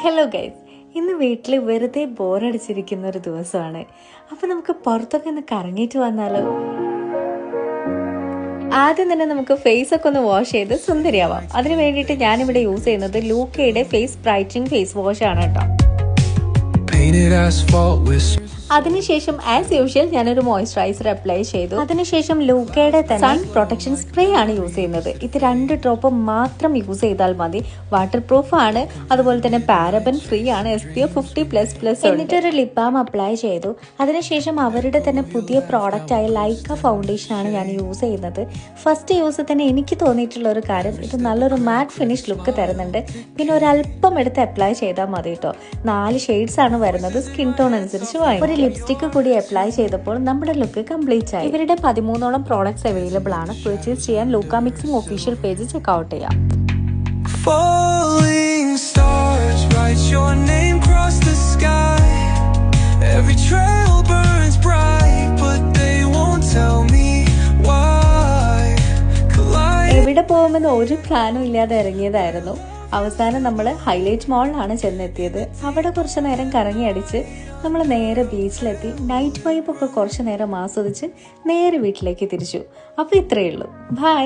Hello guys, ഇന്ന് വീട്ടിൽ വെറുതെ ബോറടിച്ചിരിക്കുന്ന ഒരു ദിവസമാണ്. അപ്പോൾ നമുക്ക് പുറത്തൊക്കെ ഒന്ന് കറങ്ങിയിട്ട് വന്നാലോ? ആദ്യം തന്നെ നമുക്ക് ഫേസ് ഒക്കെ ഒന്ന് വാഷ് ചെയ്ത് സുന്ദരിയാവാം. അതിന് വേണ്ടിയിട്ട് ഞാനിവിടെ യൂസ് ചെയ്യുന്നത് ലൂക്കയുടെ ഫേസ് ബ്രൈറ്റനിങ് ഫേസ് വാഷ് ആണ് കേട്ടോ. അതിനുശേഷം ആസ് യൂഷ്വൽ ഞാനൊരു മോയ്സ്ചറൈസർ അപ്ലൈ ചെയ്തു. അതിനുശേഷം ലൂക്കയുടെ സൺ പ്രൊട്ടക്ഷൻ സ്പ്രേ ആണ് യൂസ് ചെയ്യുന്നത്. ഇത് 2 ഡ്രോപ്പ് മാത്രം യൂസ് ചെയ്താൽ മതി. വാട്ടർ പ്രൂഫ് ആണ്, അതുപോലെ തന്നെ പാരബൻ ഫ്രീ ആണ്, SPF 50++. എന്നിട്ടൊരു ലിപ് ബാം അപ്ലൈ ചെയ്തു. അതിനുശേഷം അവരുടെ തന്നെ പുതിയ പ്രോഡക്റ്റ് ആയ ലൈക്ക ഫൗണ്ടേഷൻ ആണ് ഞാൻ യൂസ് ചെയ്യുന്നത്. ഫസ്റ്റ് യൂസ് തന്നെ എനിക്ക് തോന്നിയിട്ടുള്ള ഒരു കാര്യം, ഇത് നല്ലൊരു മാറ്റ് ഫിനിഷ് ലുക്ക് തരുന്നുണ്ട്. പിന്നെ ഒരല്പം എടുത്ത് അപ്ലൈ ചെയ്താൽ മതി കേട്ടോ. 4 ഷെയ്ഡ്സ് ആണ് വരുന്നത്, സ്കിൻ ടോൺ അനുസരിച്ച് വാങ്ങി. ഒരു ലിപ്സ്റ്റിക് കൂടി അപ്ലൈ ചെയ്തപ്പോൾ നമ്മുടെ ലുക്ക് കംപ്ലീറ്റ് ആയി. ഇവരുടെ 13ഓളം പ്രോഡക്ട്സ് അവൈലബിൾ ആണ്. പർച്ചേസ് ചെയ്യാൻ ലൂക്ക മിക്സിംഗ് ഒഫീഷ്യൽ പേജ് ചെക്ക്ഔട്ട് ചെയ്യാം. Falling stars write your name across the sky. Every trail burns bright, but they won't tell me why. എവിടെ പോകുമെന്ന് ഒരു പ്ലാനും ഇല്ലാതെ ഇറങ്ങിയതായിരുന്നു. അവസാനം നമ്മൾ ഹൈലൈറ്റ് മോളിലാണ് ചെന്നെത്തിയത്. അവിടെ കുറച്ച് നേരം കറങ്ങി അടിച്ച് നമ്മൾ നേരെ ബീച്ചിലെത്തി. നൈറ്റ് വൈബൊക്കെ കുറച്ച് നേരം ആസ്വദിച്ച് നേരെ വീട്ടിലേക്ക് തിരിച്ചു. അപ്പോൾ ഇത്രയേ ഉള്ളൂ. ബൈ.